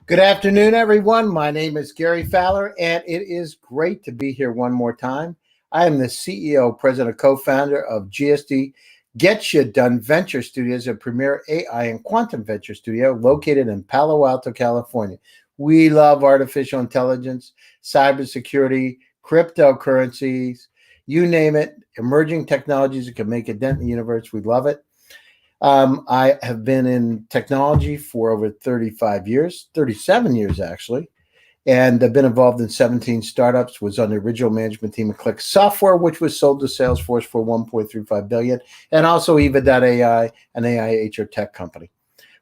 Good afternoon, everyone. My name is Gary Fowler, and it is great to be here one more time. I am the CEO, president, co-founder of GSD Venture Studios, a premier AI and quantum venture studio located in Palo Alto, California. We love artificial intelligence, cybersecurity, cryptocurrencies, you name it, emerging technologies that can make a dent in the universe. We love it. I have been in technology for over 35 years, 37 years actually, and I've been involved in 17 startups, was on the original management team of Click Software, which was sold to Salesforce for $1.35 billion, and also Yva.ai, an AI HR tech company.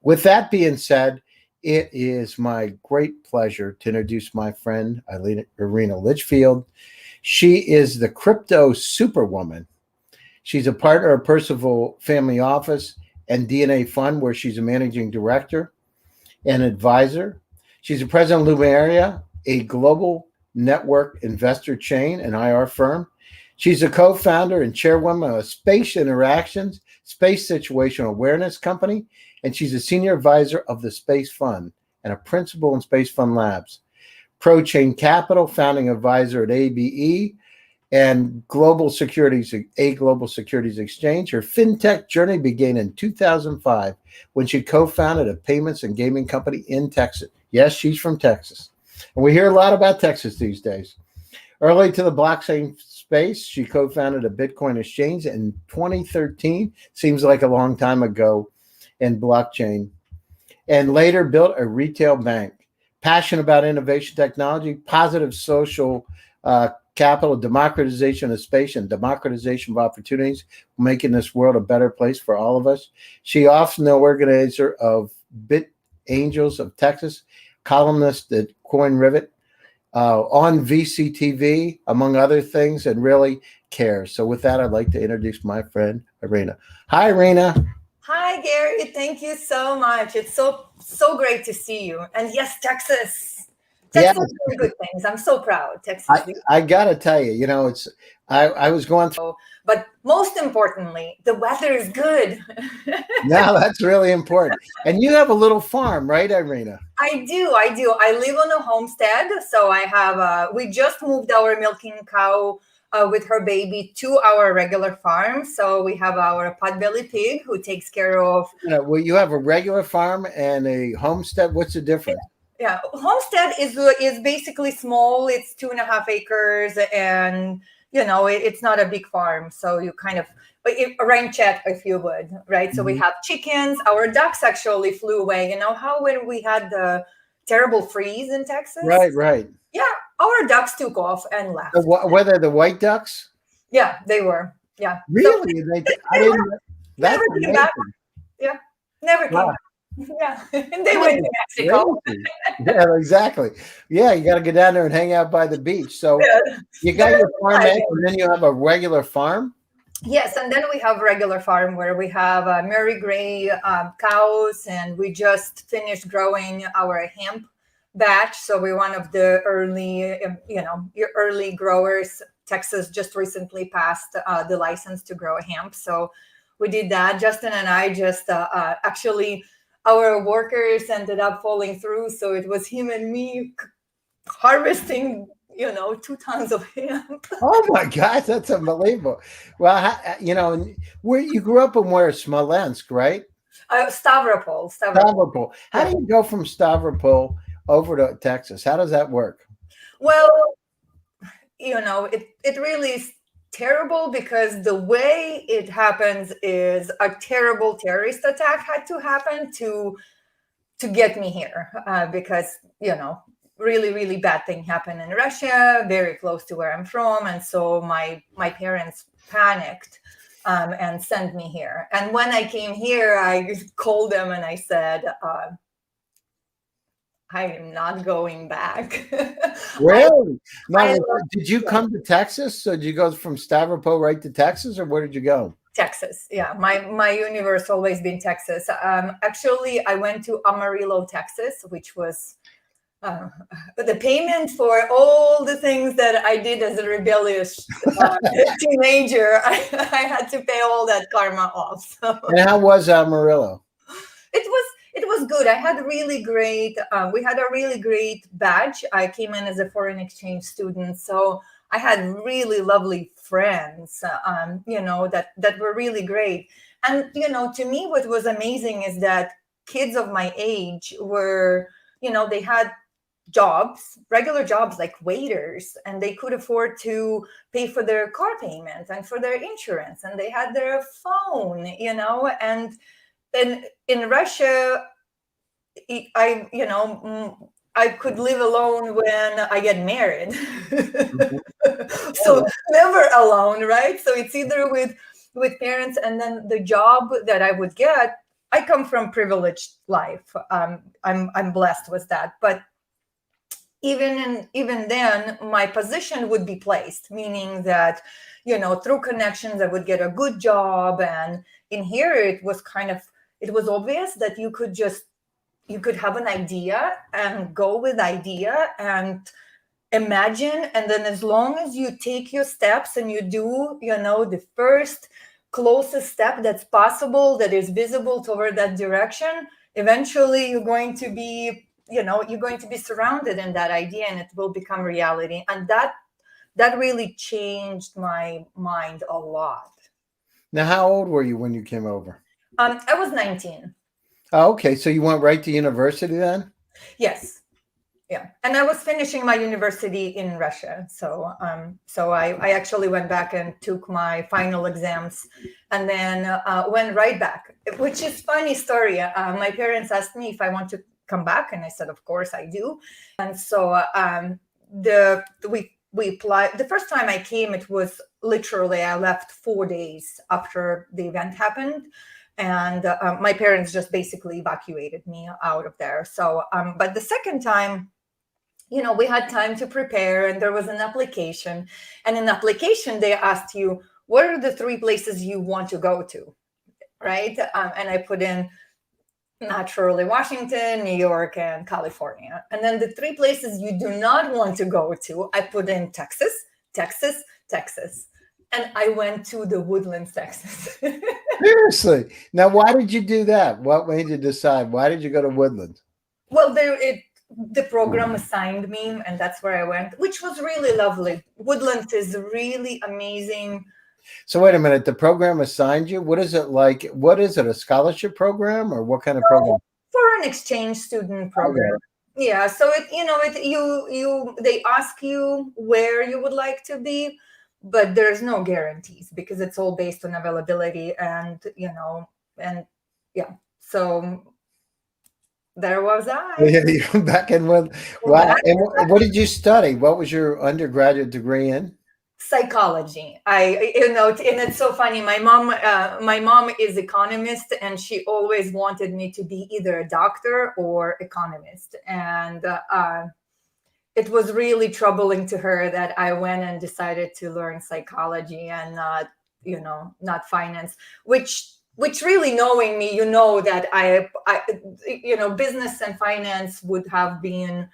With that being said, it is my great pleasure to introduce my friend, Irina Litchfield. She is the crypto superwoman. She's a partner of Percival Family Office and DNA Fund, where she's a managing director and advisor. She's the president of Luminaria, a global network investor chain and IR firm. She's a co-founder and chairwoman of Space Interactions, Space Situational Awareness Company, and she's a senior advisor of the Space Fund and a principal in Space Fund Labs. ProChain Capital, founding advisor at ABE, and Global Securities Exchange. Her fintech journey began in 2005 when she co-founded a payments and gaming company in Texas. Yes, she's from Texas. And we hear a lot about Texas these days. Early to the blockchain space, she co-founded a Bitcoin exchange in 2013. Seems like a long time ago in blockchain. And later built a retail bank. Passionate about innovation technology, positive social capital, democratization of space, and democratization of opportunities, making this world a better place for all of us. She often the organizer of Bit Angels of Texas, columnist at Coin Rivet, on VCTV, among other things, and really cares. So with that, I'd like to introduce my friend, Irina. Hi, Irina. Hi, Gary. Thank you so much. It's so great to see you. And yes, Texas is doing good things. I'm so proud. Texas. I gotta tell you, it's I was going through, but most importantly, the weather is good. Yeah, that's really important. And you have a little farm, right, Irina? I do. I live on a homestead, so I have. We just moved our milking cow with her baby to our regular farm. So we have our potbelly pig who takes care of. Well, you have a regular farm and a homestead. What's the difference? Yeah, homestead is basically small. It's 2.5 acres, and it's not a big farm. So you kind of ranchette, if you would, right? So we have chickens. Our ducks actually flew away. You know how when we had the terrible freeze in Texas? Right. Yeah, our ducks took off and left. Were they the white ducks? Yeah, they were. Yeah. Really? So I didn't. That's never came back. Yeah, never came back. Yeah, and they went to Mexico. Yeah, exactly. Yeah, you got to go down there and hang out by the beach. So you got your farm, and then you have a regular farm. Yes, and then we have a regular farm where we have Mary Gray cows, and we just finished growing our hemp batch. So we're one of the early growers. Texas just recently passed the license to grow hemp, so we did that. Justin and I just actually. Our workers ended up falling through, so it was him and me harvesting, 2 tons of hemp. Oh my gosh, that's unbelievable! Well, where you grew up in where? Smolensk, right? Stavropol. How do you go from Stavropol over to Texas? How does that work? Well, it really is terrible because the way it happens is a terrible terrorist attack had to happen to get me here because really, really bad thing happened in Russia, very close to where I'm from, and so my parents panicked and sent me here. And when I came here, I called them and I said, I am not going back. Really? Did you come to Texas? So did you go from Stavropol right to Texas, or where did you go? Texas. Yeah, my universe always been Texas. Actually, I went to Amarillo, Texas, which was the payment for all the things that I did as a rebellious teenager. I had to pay all that karma off. So. And how was Amarillo? It it was good. I had really great, we had a really great batch. I came in as a foreign exchange student. So I had really lovely friends, that were really great. And, to me, what was amazing is that kids of my age were, they had jobs, regular jobs like waiters, and they could afford to pay for their car payment and for their insurance, and they had their phone, and then in Russia, I could live alone when I get married. So never alone, right? So it's either with parents, and then the job that I would get. I come from privileged life. I'm blessed with that, but even then, my position would be placed, meaning that, through connections, I would get a good job. And in here, it was obvious that you could have an idea and go with idea and imagine. And then as long as you take your steps and you do, the first closest step that's possible, that is visible toward that direction, eventually you're going to be surrounded in that idea, and it will become reality. And that really changed my mind a lot. Now, how old were you when you came over? I was 19. Oh, okay. So you went right to university then? Yes. Yeah. And I was finishing my university in Russia. So I actually went back and took my final exams, and then went right back, which is funny story. My parents asked me if I want to come back, and I said, of course I do. And so we applied. The first time I came, it was literally, I left 4 days after the event happened. And my parents just basically evacuated me out of there. So, but the second time, we had time to prepare, and there was an application. And in the application, they asked you, what are the 3 places you want to go to, right? And I put in, naturally, Washington, New York, and California. And then the 3 places you do not want to go to, I put in Texas. And I went to the Woodlands, Texas. Seriously? Now, why did you do that? What made you decide? Why did you go to Woodlands? Well, the program assigned me, and that's where I went, which was really lovely. Woodlands is really amazing. So wait a minute, the program assigned you? What is it like? What is it, a scholarship program, or what kind of program? Foreign exchange student program. Okay. Yeah, so they ask you where you would like to be, but there's no guarantees because it's all based on availability, and so there was I. Yeah, you come back in with, wow. And what did you study? What was your undergraduate degree in? Psychology. And it's so funny. My mom is economist, and she always wanted me to be either a doctor or economist. And it was really troubling to her that I went and decided to learn psychology and not finance, which really, knowing me, that I business and finance would have been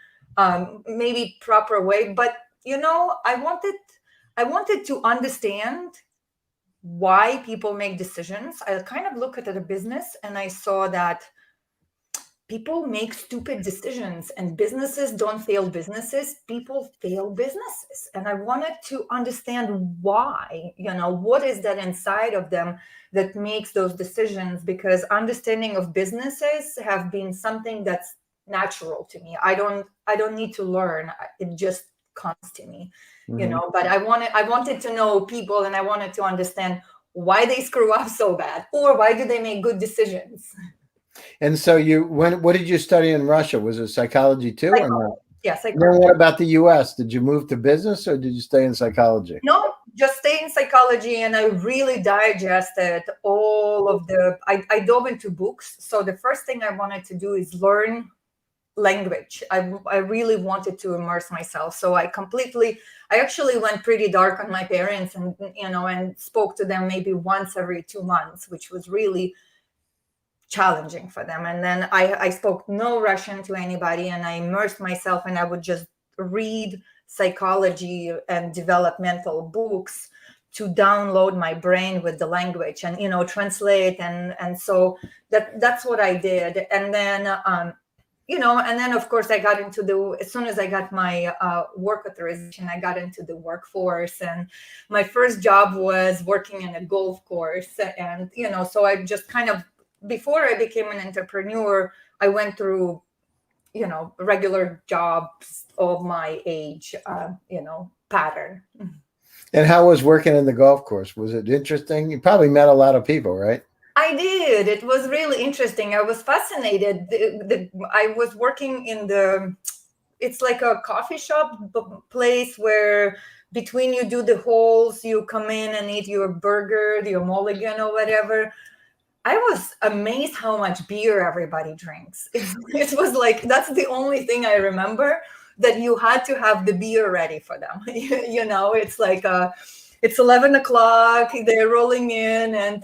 maybe proper way, but I wanted to understand why people make decisions. I kind of look at a business, and I saw that people make stupid decisions, and businesses don't fail businesses. People fail businesses. And I wanted to understand why, what is that inside of them that makes those decisions, because understanding of businesses have been something that's natural to me. I don't need to learn. It just comes to me, but I wanted to know people, and I wanted to understand why they screw up so bad, or why do they make good decisions. And so what did you study in Russia? Was it psychology too? Or not? Yes. Then what about the US? Did you move to business, or did you stay in psychology? No, just stay in psychology. And I really digested all of I dove into books. So the first thing I wanted to do is learn language. I really wanted to immerse myself. So I actually went pretty dark on my parents, and spoke to them maybe once every 2 months, which was really challenging for them. And then I spoke no Russian to anybody, and I immersed myself, and I would just read psychology and developmental books download my brain with the language and translate, and so that's what I did. And then and then of course I got into as soon as I got my work authorization, I got into the workforce, and my first job was working in a golf course. And so I just kind of, before I became an entrepreneur, I went through regular jobs of my age pattern. And how was working in the golf course? Was it interesting? You probably met a lot of people, right? I did. It was really interesting. I was fascinated. I was working in it's like a coffee shop place where between you do the holes, you come in and eat your burger, your mulligan or whatever. I was amazed how much beer everybody drinks. It was like, that's the only thing I remember, that you had to have the beer ready for them. It's like it's 11 o'clock, they're rolling in, and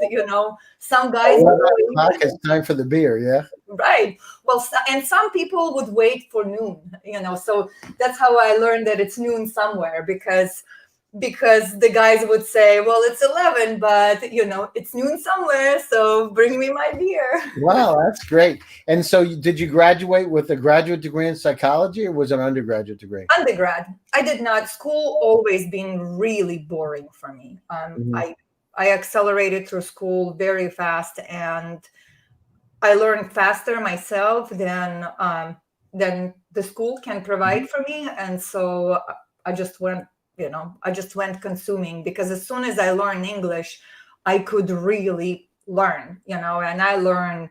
some guys 11 o'clock, it's time for the beer. Yeah. Right. Well, and some people would wait for noon, so that's how I learned that it's noon somewhere, because the guys would say, well, it's 11, but it's noon somewhere, so bring me my beer. Wow, that's great. And so did you graduate with a graduate degree in psychology, or was it an undergraduate degree? Undergrad. I did not. School always been really boring for me. I accelerated through school very fast, and I learned faster myself than the school can provide for me. And so I just went consuming, because as soon as I learned English, I could really learn, and I learned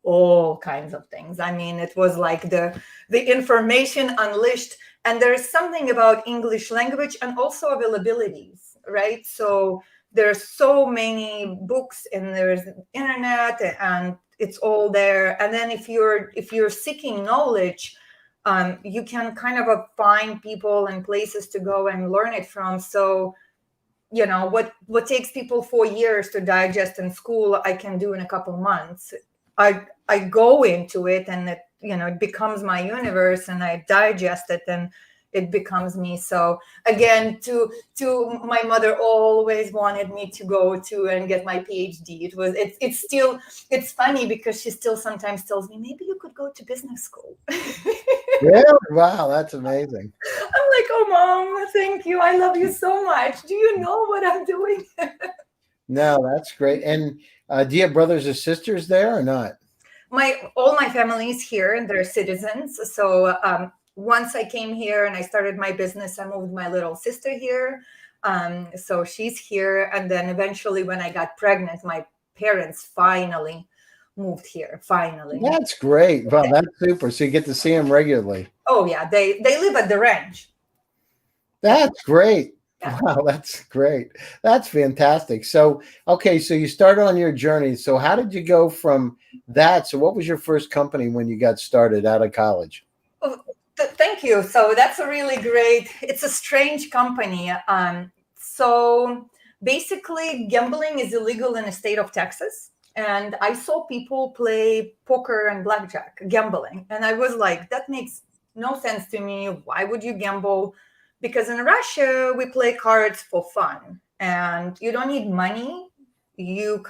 all kinds of things. I mean, it was like the information unleashed. And there's something about English language and also availabilities, right? So there's so many books, and there's internet, and it's all there. And then if you're seeking knowledge, you can kind of find people and places to go and learn it from. So, what takes people 4 years to digest in school, I can do in a couple months. I go into it, and it becomes my universe, and I digest it, and it becomes me. So again, to my mother always wanted me to go to and get my PhD. It's funny, because she still sometimes tells me, maybe you could go to business school. Yeah, wow, that's amazing. I'm like, oh, Mom, thank you. I love you so much. Do you know what I'm doing? No, that's great. And do you have brothers or sisters there or not? All my family is here, and they're citizens. So once I came here and I started my business, I moved my little sister here. So she's here. And then eventually, when I got pregnant, my parents finally moved here. Finally. That's great. Wow, that's super. So you get to see them regularly. Oh, yeah. They live at the ranch. That's great. Yeah. Wow, that's great. That's fantastic. So, okay, so you started on your journey. So how did you go from that? So what was your first company when you got started out of college? Oh, thank you. So that's it's a strange company. So basically, gambling is illegal in the state of Texas. And I saw people play poker and blackjack, gambling. And I was like, that makes no sense to me. Why would you gamble? Because in Russia, we play cards for fun, and you don't need money. You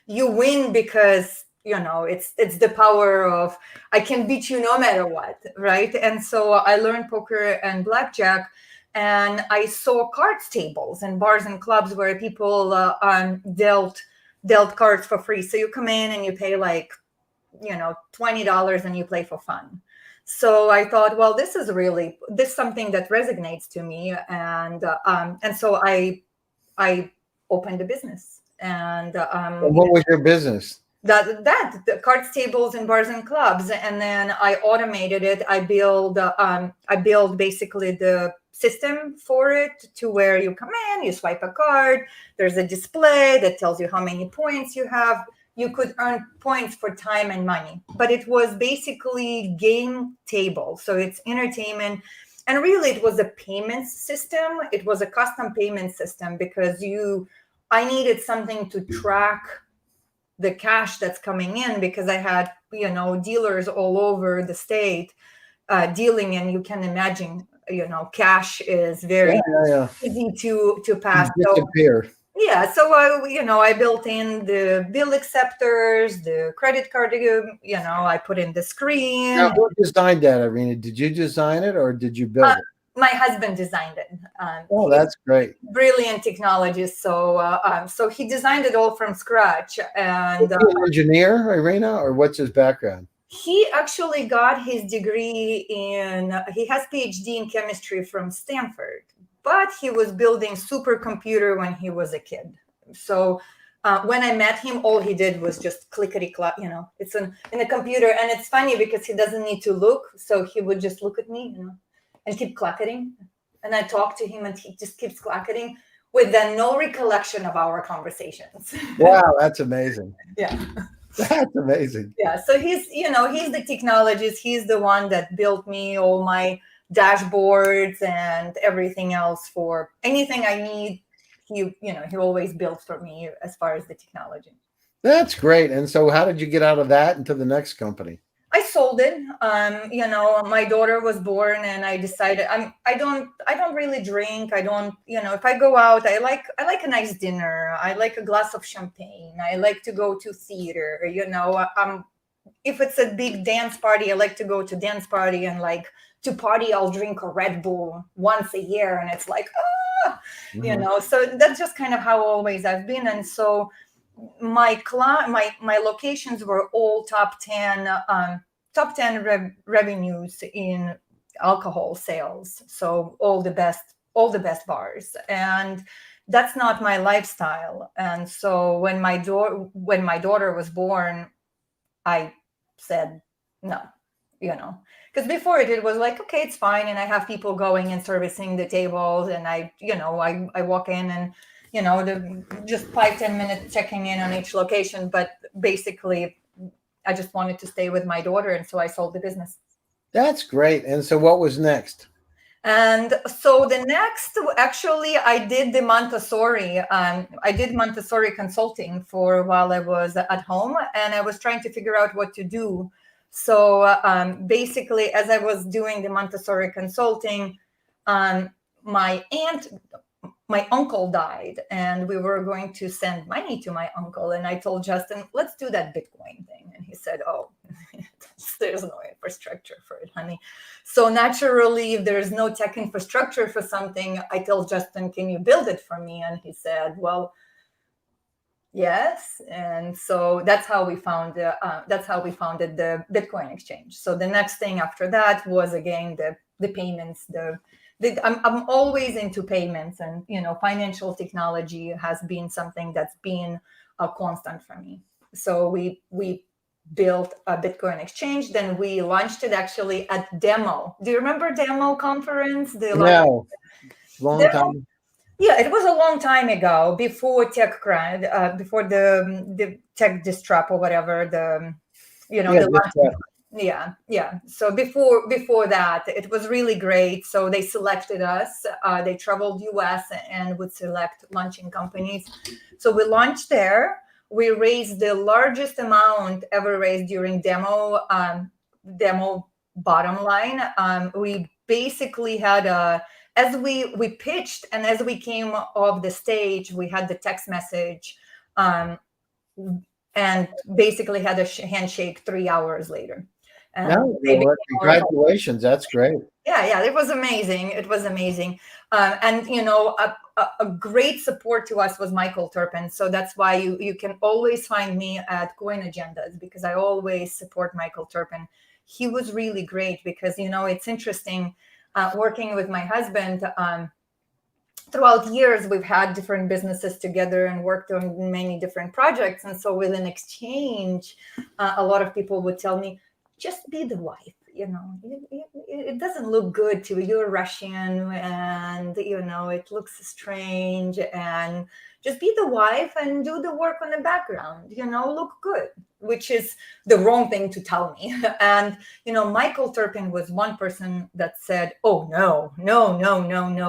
win because, it's the power of, I can beat you no matter what, right? And so I learned poker and blackjack, and I saw cards tables and bars and clubs where people dealt cards for free. So you come in and you pay like, $20 and you play for fun. So I thought, well, this is something that resonates to me, and so I opened a business. And what was your business? The cards tables and bars and clubs, and then I automated it. I build basically the system for it, to where you come in, you swipe a card, there's a display that tells you how many points you have. You could earn points for time and money, but it was basically game table. So it's entertainment. And really, it was a payment system. It was a custom payment system, because I needed something to track the cash that's coming in, because I had, dealers all over the state dealing. And you can imagine cash is very easy to pass. Disappear. Yeah, so I built in the bill acceptors, the credit card. I put in the screen. Now, who designed that, Irina? Did you design it or did you build it? My husband designed it. Oh, that's great! Brilliant technologist. So he designed it all from scratch. And is he an engineer, Irina, or what's his background? He actually got his degree he has PhD in chemistry from Stanford. But he was building supercomputer when he was a kid. So when I met him, all he did was just clickety-clack, it's in a computer. And it's funny because he doesn't need to look. So he would just look at me, and keep clacketing. And I talk to him and he just keeps clacketing with then no recollection of our conversations. Wow, that's amazing. Yeah. That's amazing. Yeah. So he's the technologist. He's the one that built me all my dashboards and everything else for anything I need. He always builds for me as far as the technology. That's great. And so how did you get out of that into the next company? I sold it. My daughter was born and I decided I don't really drink. I don't, if I go out, I like a nice dinner. I like a glass of champagne. I like to go to theater, if it's a big dance party, I like to go to dance party, and like to party, I'll drink a Red Bull once a year. And it's like, so that's just kind of how always I've been. And so my locations were all top 10 revenues in alcohol sales. So all the best bars, and that's not my lifestyle. And so when my daughter was born, I said no, because before it was like, okay, it's fine, and I have people going and servicing the tables, and I walk in and just 5-10 minutes checking in on each location. But basically, I just wanted to stay with my daughter, and so I sold the business. That's great. And so what was next? And so the next, actually, I did the Montessori. I did Montessori consulting for while I was at home, and I was trying to figure out what to do. So basically, as I was doing the Montessori consulting, my uncle died, and we were going to send money to my uncle. And I told Justin, let's do that Bitcoin thing. And he said, oh, there's no infrastructure for it, honey. So naturally, if there's no tech infrastructure for something, I told Justin, can you build it for me? And he said, well, yes. And so that's how we founded the Bitcoin exchange. So the next thing after that was, again, the payments, I'm always into payments, and financial technology has been something that's been a constant for me. So we built a Bitcoin exchange. Then we launched it actually at Demo. Do you remember Demo conference? No, long time. Yeah, it was a long time ago, before TechCrunch, before the tech disrupt or whatever, Yeah. So before that, it was really great. So they selected us. They traveled US and would select launching companies. So we launched there. We raised the largest amount ever raised during demo bottom line. We basically had as we pitched, and as we came off the stage, we had the text message, and basically had a handshake 3 hours later. Congratulations. That's great. Yeah, it was amazing. And a great support to us was Michael Turpin. So that's why you can always find me at Coin Agendas, because I always support Michael Turpin. He was really great, because it's interesting working with my husband. Throughout years, we've had different businesses together and worked on many different projects. And so with an exchange, a lot of people would tell me, just be the wife. It doesn't look good to you. You're Russian, and it looks strange, and just be the wife and do the work on the background, look good, which is the wrong thing to tell me. And Michael Turpin was one person that said, oh, no,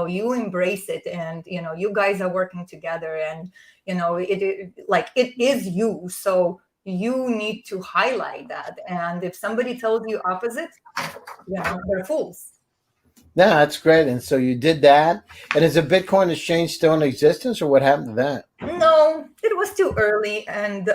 you embrace it, and you guys are working together, and it is you, so you need to highlight that. And if somebody tells you opposite, they're fools. No, that's great. And so you did that. And is a Bitcoin exchange still in existence, or what happened to that? No, it was too early, and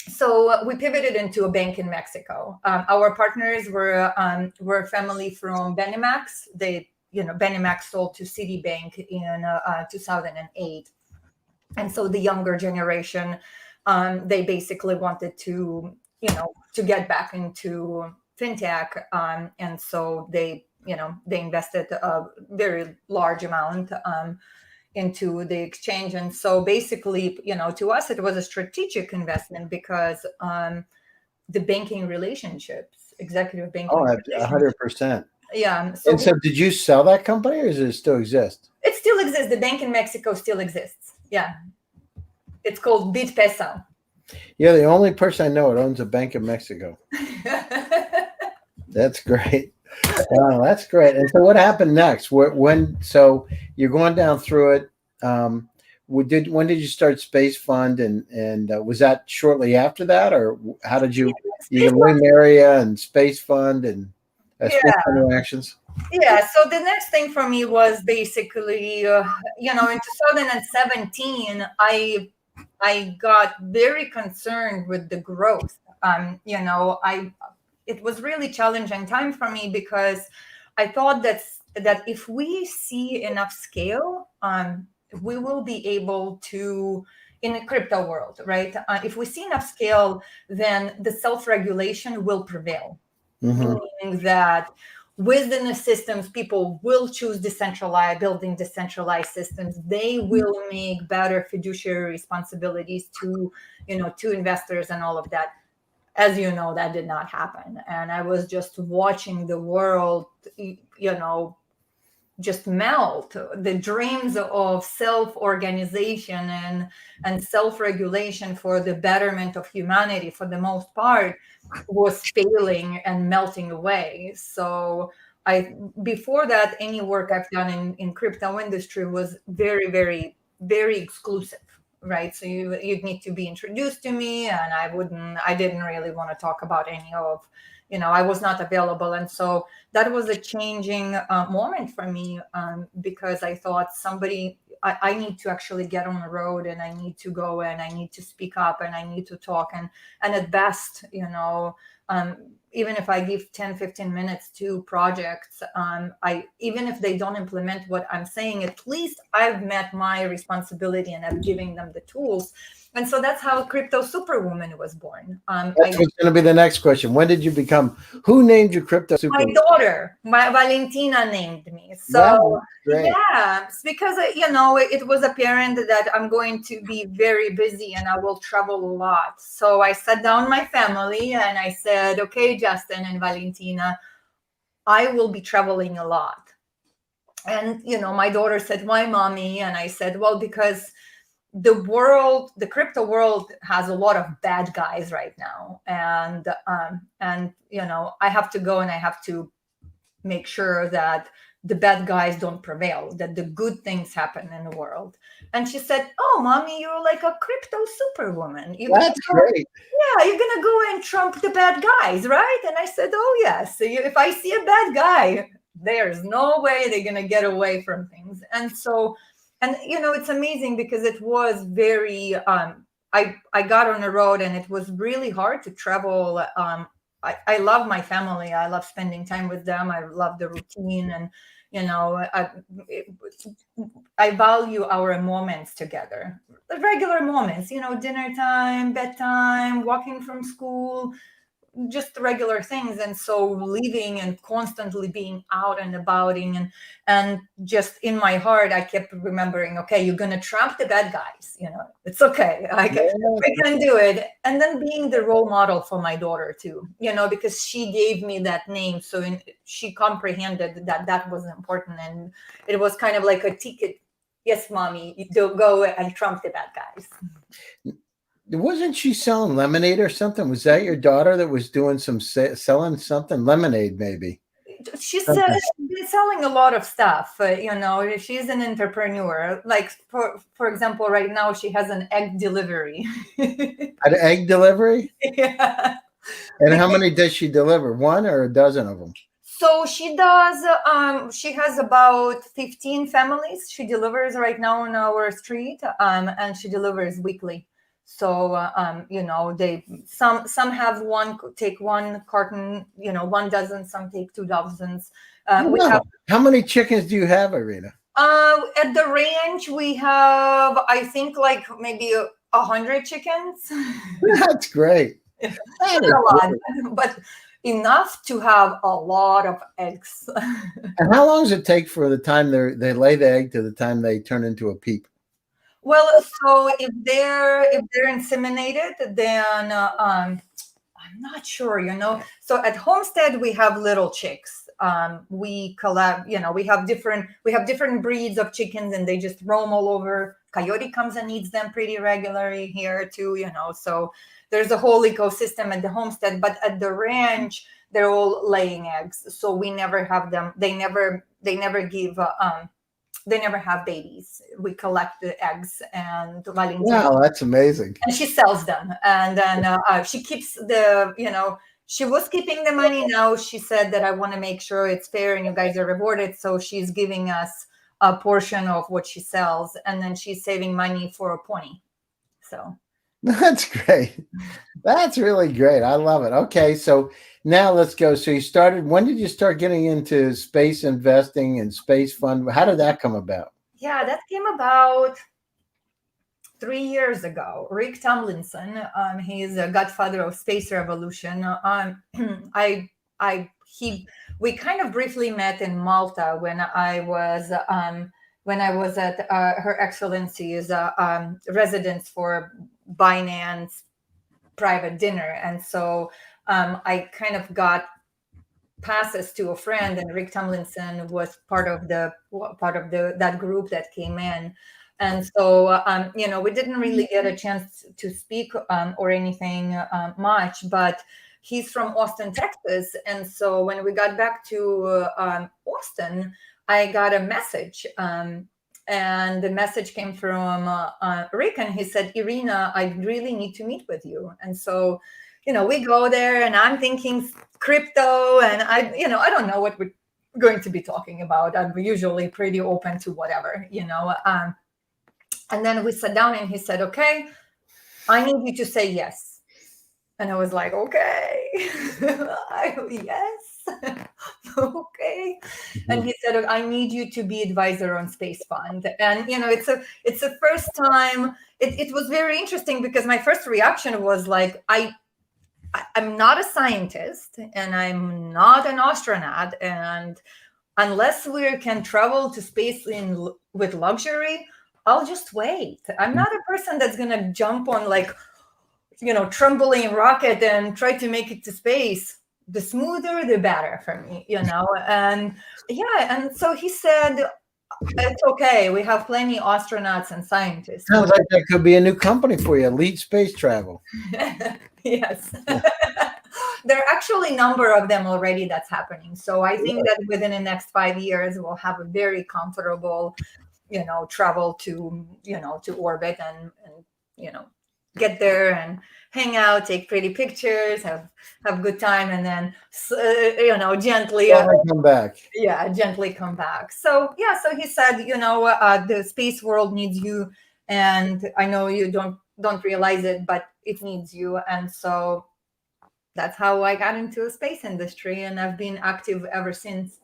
so we pivoted into a bank in Mexico. Our partners were a family from Benimax. Benimax sold to Citibank in 2008, and so the younger generation, they basically wanted to get back into fintech, and so they invested a very large amount into the exchange. And so basically, to us, it was a strategic investment because the banking relationships, executive banking. Oh, relationships. 100%. Yeah. So did you sell that company, or does it still exist? It still exists. The bank in Mexico still exists. Yeah. It's called BitPesa. Yeah, the only person I know that owns a bank in Mexico. That's great. Wow, that's great. And so what happened next? So you're going down through it. When did you start Space Fund, and was that shortly after that, or how did you William Area and Space Fund and Space Fund Interactions? Yeah. So the next thing for me was basically, in 2017, I got very concerned with the growth. It was really challenging time for me because I thought that if we see enough scale, we will be able to, in a crypto world, right? If we see enough scale, then the self-regulation will prevail. Mm-hmm. Meaning that within the systems, people will choose building decentralized systems. They will make better fiduciary responsibilities to investors and all of that. As you know, that did not happen. And I was just watching the world, just melt. The dreams of self-organization and self-regulation for the betterment of humanity, for the most part, was failing and melting away. So before that, any work I've done in crypto industry was very, very, very exclusive. Right. So you'd need to be introduced to me, and I didn't really want to talk about any of, I was not available. And so that was a changing moment for me, because I thought I need to actually get on the road, and I need to go, and I need to speak up, and I need to talk. And at best, even if I give 10, 15 minutes to projects, even if they don't implement what I'm saying, at least I've met my responsibility and I'm giving them the tools. And so that's how Crypto Superwoman was born. That's what's going to be the next question. When did you who named you Crypto Superwoman? My daughter, Valentina, named me. So wow, great. Yeah, it's because, it was apparent that I'm going to be very busy and I will travel a lot. So I sat down my family and I said, okay, Justin and Valentina, I will be traveling a lot. And, my daughter said, why, mommy? And I said, well, because the crypto world has a lot of bad guys right now. And I have to go and I have to make sure that the bad guys don't prevail, that the good things happen in the world. And she said, oh, mommy, you're like a crypto superwoman. That's great. Yeah, you're going to go and trump the bad guys, right? And I said, oh, yes. So if I see a bad guy, there's no way they're going to get away from things. And so, it's amazing because it was very, I got on the road and it was really hard to travel. I love my family. I love spending time with them. I love the routine, and I value our moments together, the regular moments. Dinner time, bedtime, walking from school, just the regular things. And so living and constantly being out and abouting, and just in my heart, I kept remembering, okay, you're going to trump the bad guys. It's okay. We can do it. And then being the role model for my daughter too, because she gave me that name. So she comprehended that was important. And it was kind of like a ticket. Yes, mommy, you go and trump the bad guys. Wasn't she selling lemonade or something? Was that your daughter that was doing selling something? Lemonade, maybe. She's been selling a lot of stuff. She's an entrepreneur. Like for example, right now she has an egg delivery. An egg delivery? Yeah. And how many does she deliver? One or a dozen of them? So she does, she has about 15 families she delivers right now on our street, and she delivers weekly. So, some have take one carton, 1 dozen, some take 2 dozens. We have. How many chickens do you have, Irina? At the ranch, we have, I think, like maybe 100 chickens. That's great. Not a lot, but enough to have a lot of eggs. And how long does it take for the time they lay the egg to the time they turn into a peep? Well, so if they're inseminated, then I'm not sure. So at Homestead we have little chicks. We we have different breeds of chickens, and they just roam all over. Coyote comes and eats them pretty regularly here too. So there's a whole ecosystem at the Homestead, but at the ranch they're all laying eggs. So we never have them. They never give. They never have babies. We collect the eggs and Valentina. Wow, that's amazing. And she sells them, and then she keeps she was keeping the money. Now she said that I want to make sure it's fair and you guys are rewarded. So she's giving us a portion of what she sells, and then she's saving money for a pony. So that's great. That's really great. I love it. Okay, so now let's go. So when did you start getting into space investing and space fund? How did that come about? Yeah, that came about 3 years ago. Rick Tomlinson, he's a godfather of space revolution. We kind of briefly met in Malta when I was at Her Excellency's residence for Binance private dinner, and so I kind of got passes to a friend, and Rick Tomlinson was part of that group that came in. And so, we didn't really get a chance to speak or anything much, but he's from Austin, Texas. And so when we got back to Austin, I got a message. And the message came from Rick, and he said, Irina, I really need to meet with you. And so, we go there, and I'm thinking crypto, and I don't know what we're going to be talking about. I'm usually pretty open to whatever, and then we sat down, and he said, okay, I need you to say yes. And I was like, okay, yes. Okay. And he said, I need you to be advisor on Space Fund. And, it's a first time. It was very interesting because my first reaction was like, I'm not a scientist and I'm not an astronaut. And unless we can travel to space with luxury, I'll just wait. I'm not a person that's going to jump on trampoline rocket and try to make it to space. The smoother, the better for me, and and so he said, it's okay. We have plenty of astronauts and scientists. Sounds like that could be a new company for you, Elite Space Travel. Yes. There are actually a number of them already that's happening. So I think that within the next 5 years, we'll have a very comfortable, travel to orbit and get there and hang out, take pretty pictures, have good time, and then gently come back. Yeah, gently come back. So so he said, the space world needs you, and I know you don't realize it, but it needs you. And so that's how I got into the space industry, and I've been active ever since.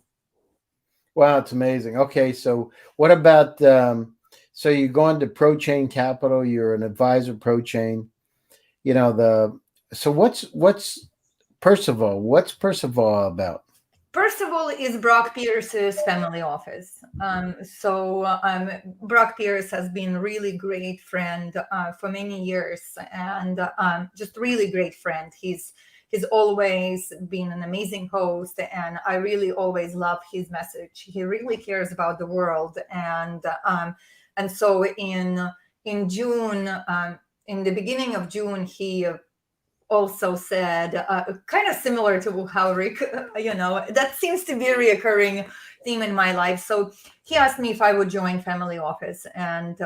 Wow, it's amazing. Okay, so what about so you go into ProChain Capital, you're an advisor ProChain. So what's Percival? What's Percival about? Percival is Brock Pierce's family office. Brock Pierce has been a really great friend for many years, and just really great friend. He's always been an amazing host, and I really always love his message. He really cares about the world, and so in June, in the beginning of June, he also said, kind of similar to how Rick, that seems to be a reoccurring theme in my life. So he asked me if I would join family office and,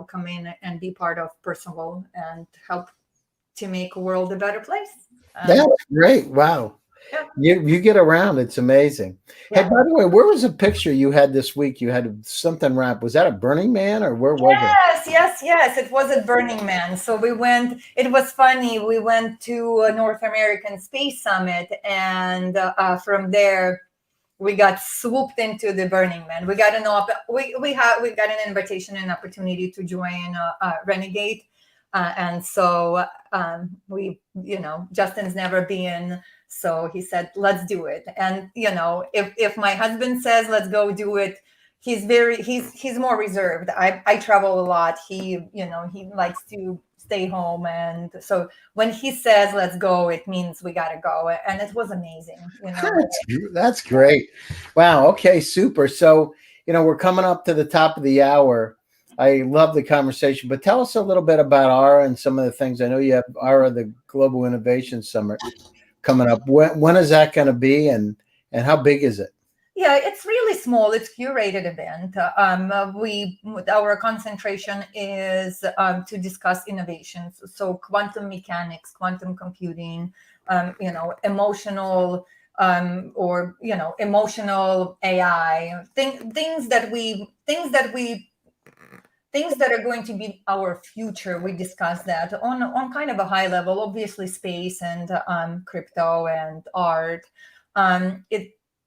come in and be part of Percival and help to make a world a better place. That's great. Wow. Yeah. You get around. It's amazing. Yeah. Hey, by the way, where was the picture you had this week? You had something wrapped. Was that a Burning Man or where was it? Yes. It was at Burning Man. So we went, it was funny. We went to a North American Space Summit, and from there, we got swooped into the Burning Man. We got we got an invitation and opportunity to join Renegade, and so Justin's never been, so he said, "Let's do it." And if my husband says, "Let's go do it," he's more reserved. I travel a lot. He likes to stay home, and so when he says let's go, it means we gotta go. And it was amazing. That's great. Wow. Okay, super. So we're coming up to the top of the hour. I love the conversation, but tell us a little bit about ARA and some of the things. I know you have ARA, the Global Innovation Summit, coming up. When is that going to be, and how big is it? Yeah, it's really small. It's a curated event. Our concentration is to discuss innovations. So quantum mechanics, quantum computing, emotional emotional AI, things that are going to be our future. We discuss that on kind of a high level. Obviously, space and crypto and art.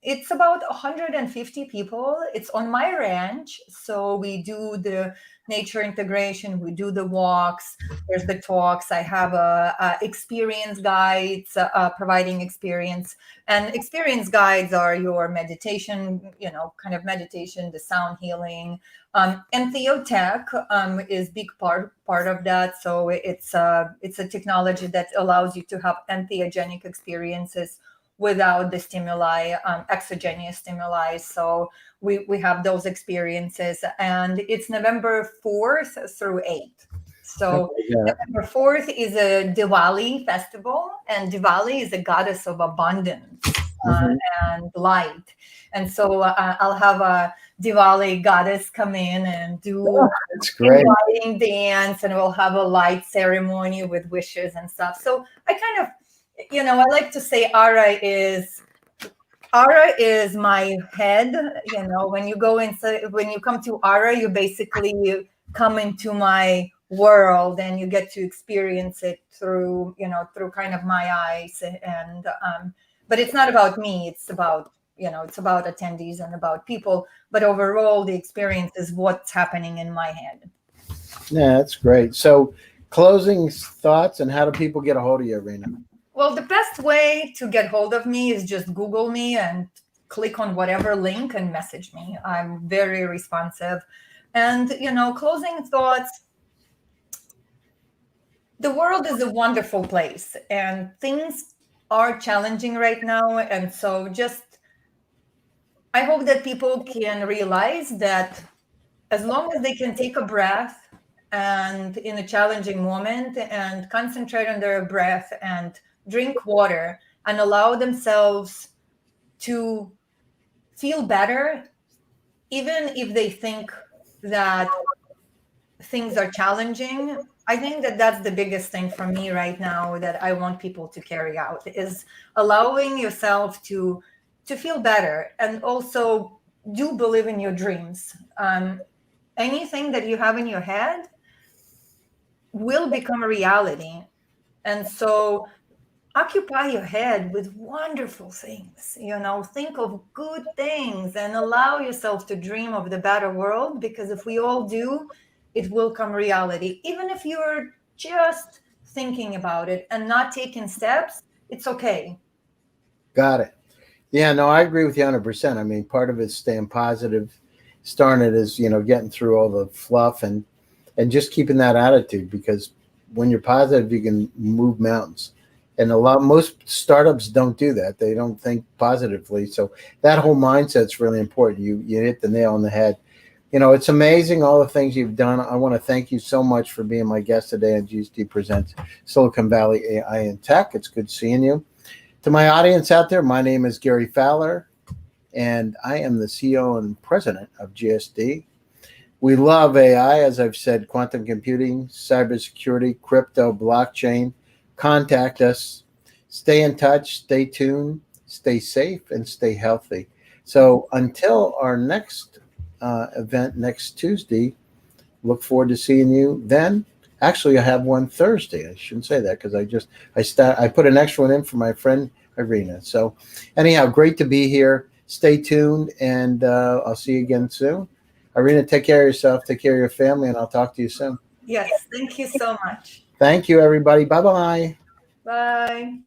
It's about 150 people. It's on my ranch. So we do the nature integration. We do the walks. There's the talks. I have experience guides providing experience. And experience guides are your meditation, kind of meditation, the sound healing. Entheotech is big part of that. So it's a technology that allows you to have entheogenic experiences without the stimuli, exogenous stimuli. So we have those experiences, and it's November 4th through 8th. So November 4th is a Diwali festival, and Diwali is a goddess of abundance and light. And so I'll have a Diwali goddess come in and do inviting dance, and we'll have a light ceremony with wishes and stuff. So I kind of, I like to say ARA is my head. When you come to ARA, you basically come into my world, and you get to experience it through kind of my eyes. And but it's not about me. It's about attendees and about people. But overall, the experience is what's happening in my head. Yeah, that's great. So closing thoughts, and how do people get a hold of you, Irina? Well, the best way to get hold of me is just Google me and click on whatever link and message me. I'm very responsive. And, closing thoughts, the world is a wonderful place, and things are challenging right now. And so I hope that people can realize that as long as they can take a breath and in a challenging moment and concentrate on their breath and drink water and allow themselves to feel better, even if they think that things are challenging. I think that that's the biggest thing for me right now that I want people to carry out, is allowing yourself to feel better, and also do believe in your dreams. Anything that you have in your head will become a reality. And so occupy your head with wonderful things, think of good things and allow yourself to dream of the better world, because if we all do, it will come reality. Even if you're just thinking about it and not taking steps, it's okay. Got it. Yeah, no, I agree with you 100%. I mean, part of it's staying positive. Starting it is, getting through all the fluff and just keeping that attitude, because when you're positive, you can move mountains. And most startups don't do that. They don't think positively. So that whole mindset's really important. You hit the nail on the head. It's amazing all the things you've done. I want to thank you so much for being my guest today on GSD Presents Silicon Valley AI and Tech. It's good seeing you. To my audience out there, my name is Gary Fowler, and I am the CEO and president of GSD. We love AI, as I've said, quantum computing, cybersecurity, crypto, blockchain. Contact us. Stay in touch. Stay tuned. stay safe, and stay healthy. So until our next event next Tuesday, look forward to seeing you then. Actually, I have one Thursday. I shouldn't say that because I put an extra one in for my friend Irina. So anyhow, great to be here. Stay tuned, and I'll see you again soon. Irina, take care of yourself, take care of your family, and I'll talk to you soon. Yes, thank you so much. Thank you, everybody. Bye-bye. Bye.